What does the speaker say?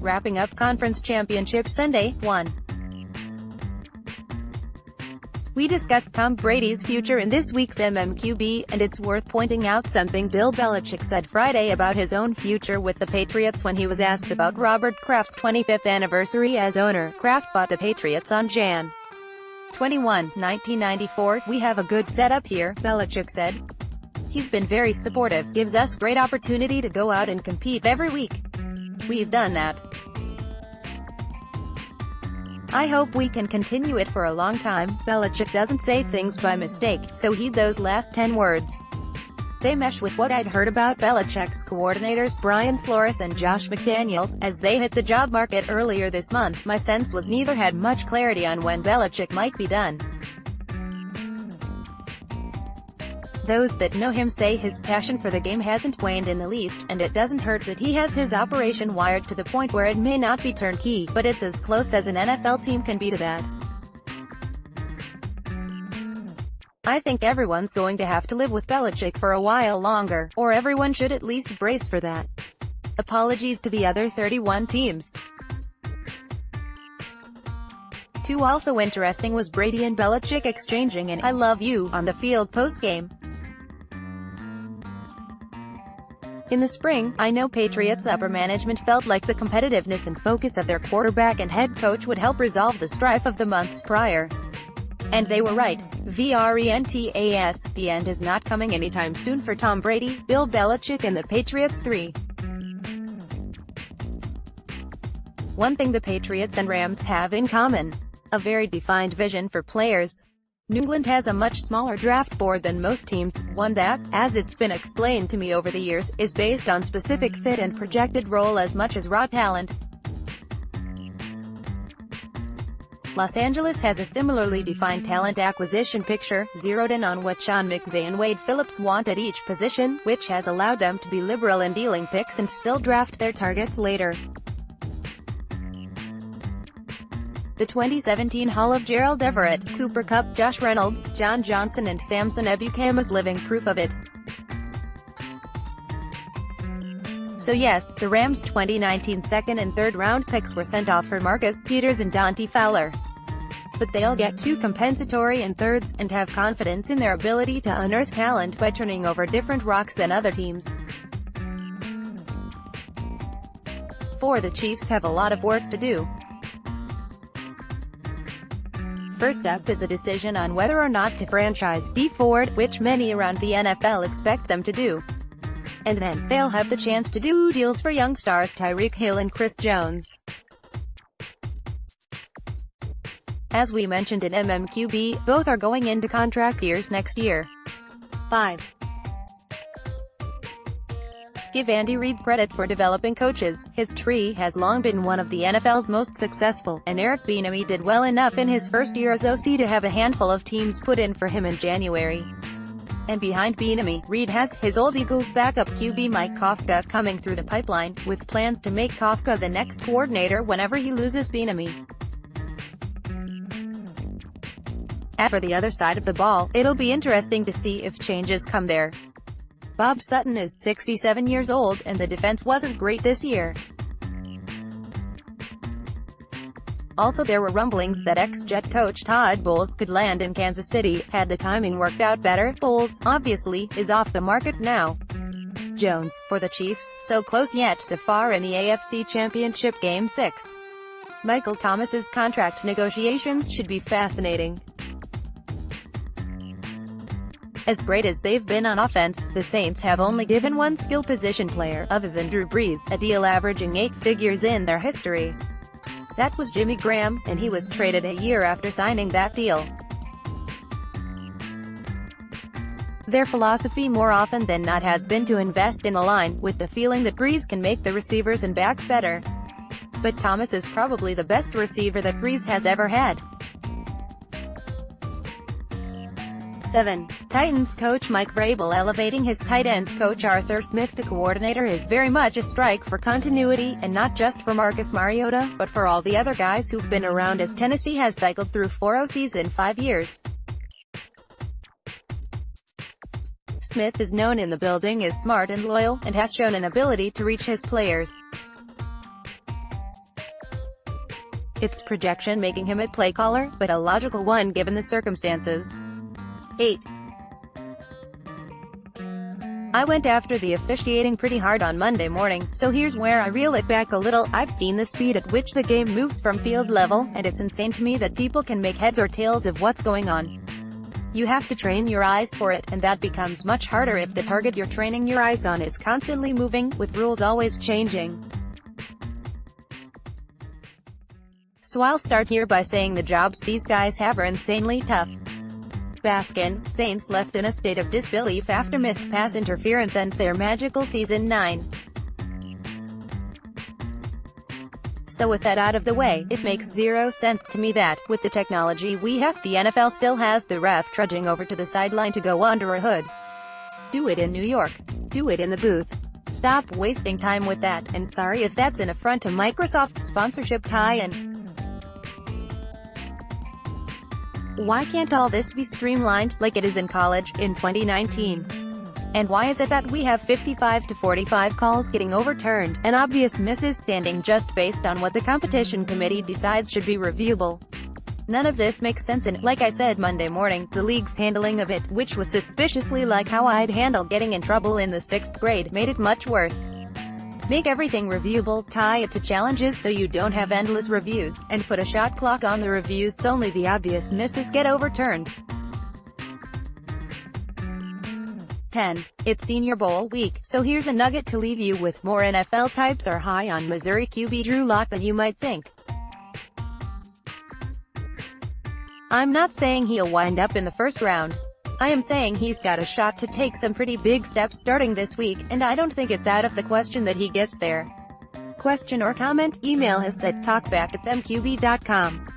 wrapping up Conference Championship Sunday, 1. We discussed Tom Brady's future in this week's MMQB, and it's worth pointing out something Bill Belichick said Friday about his own future with the Patriots when he was asked about Robert Kraft's 25th anniversary as owner. Kraft bought the Patriots on Jan. 21, 1994. "We have a good setup here," Belichick said. "He's been very supportive, gives us great opportunity to go out and compete every week. We've done that. I hope we can continue it for a long time." Belichick doesn't say things by mistake, so heed those last 10 words. They mesh with what I'd heard about Belichick's coordinators Brian Flores and Josh McDaniels, as they hit the job market earlier this month. My sense was neither had much clarity on when Belichick might be done. Those that know him say his passion for the game hasn't waned in the least, and it doesn't hurt that he has his operation wired to the point where it may not be turnkey, but it's as close as an NFL team can be to that. I think everyone's going to have to live with Belichick for a while longer, or everyone should at least brace for that. Apologies to the other 31 teams. Too also interesting was Brady and Belichick exchanging an "I love you" on the field post-game. In the spring, I know Patriots upper management felt like the competitiveness and focus of their quarterback and head coach would help resolve the strife of the months prior. And they were right. VRENTAS, the end is not coming anytime soon for Tom Brady, Bill Belichick and the Patriots. 3. One thing the Patriots and Rams have in common: a very defined vision for players. New England has a much smaller draft board than most teams, one that, as it's been explained to me over the years, is based on specific fit and projected role as much as raw talent. Los Angeles has a similarly defined talent acquisition picture, zeroed in on what Sean McVay and Wade Phillips want at each position, which has allowed them to be liberal in dealing picks and still draft their targets later. The 2017 Haul of Gerald Everett, Cooper Kupp, Josh Reynolds, John Johnson and Samson Ebukam is living proof of it. So yes, the Rams' 2019 second and third round picks were sent off for Marcus Peters and Dante Fowler. But they'll get 2 compensatory and thirds, and have confidence in their ability to unearth talent by turning over different rocks than other teams. 4. The Chiefs have a lot of work to do. First up is a decision on whether or not to franchise Dee Ford, which many around the NFL expect them to do. And then, they'll have the chance to do deals for young stars Tyreek Hill and Chris Jones. As we mentioned in MMQB, both are going into contract years next year. 5. Give Andy Reid credit for developing coaches. His tree has long been one of the NFL's most successful, and Eric Bieniemy did well enough in his first year as OC to have a handful of teams put in for him in January. And behind Bieniemy, Reid has his old Eagles backup QB Mike Kafka coming through the pipeline, with plans to make Kafka the next coordinator whenever he loses Bieniemy. As for the other side of the ball, it'll be interesting to see if changes come there. Bob Sutton is 67 years old, and the defense wasn't great this year. Also, there were rumblings that ex-Jet coach Todd Bowles could land in Kansas City, had the timing worked out better. Bowles, obviously, is off the market now. Jones, for the Chiefs, so close yet so far in the AFC Championship Game 6. Michael Thomas's contract negotiations should be fascinating. As great as they've been on offense, the Saints have only given one skill position player, other than Drew Brees, a deal averaging 8 figures in their history. That was Jimmy Graham, and he was traded a year after signing that deal. Their philosophy more often than not has been to invest in the line, with the feeling that Brees can make the receivers and backs better. But Thomas is probably the best receiver that Brees has ever had. 7. Titans coach Mike Vrabel elevating his tight ends coach Arthur Smith to coordinator is very much a strike for continuity, and not just for Marcus Mariota, but for all the other guys who've been around as Tennessee has cycled through 4 OCs in 5 years. Smith is known in the building as smart and loyal, and has shown an ability to reach his players. It's projection making him a play caller, but a logical one given the circumstances. 8. I went after the officiating pretty hard on Monday morning, so here's where I reel it back a little. I've seen the speed at which the game moves from field level, and it's insane to me that people can make heads or tails of what's going on. You have to train your eyes for it, and that becomes much harder if the target you're training your eyes on is constantly moving, with rules always changing. So I'll start here by saying the jobs these guys have are insanely tough. Baskin, Saints left in a state of disbelief after missed pass interference ends their magical season 9. So with that out of the way, it makes zero sense to me that, with the technology we have, the NFL still has the ref trudging over to the sideline to go under a hood. Do it in New York. Do it in the booth. Stop wasting time with that, and sorry if that's an affront to Microsoft's sponsorship tie-in. Why can't all this be streamlined, like it is in college, in 2019? And why is it that we have 55 to 45 calls getting overturned, and obvious misses standing just based on what the competition committee decides should be reviewable? None of this makes sense, and, like I said Monday morning, the league's handling of it, which was suspiciously like how I'd handle getting in trouble in the 6th grade, made it much worse. Make everything reviewable, tie it to challenges so you don't have endless reviews, and put a shot clock on the reviews so only the obvious misses get overturned. 10. It's Senior Bowl week, so here's a nugget to leave you with. More NFL types are high on Missouri QB Drew Lock than you might think. I'm not saying he'll wind up in the first round. I am saying he's got a shot to take some pretty big steps starting this week, and I don't think it's out of the question that he gets there. Question or comment? Email us at talkback@mqb.com.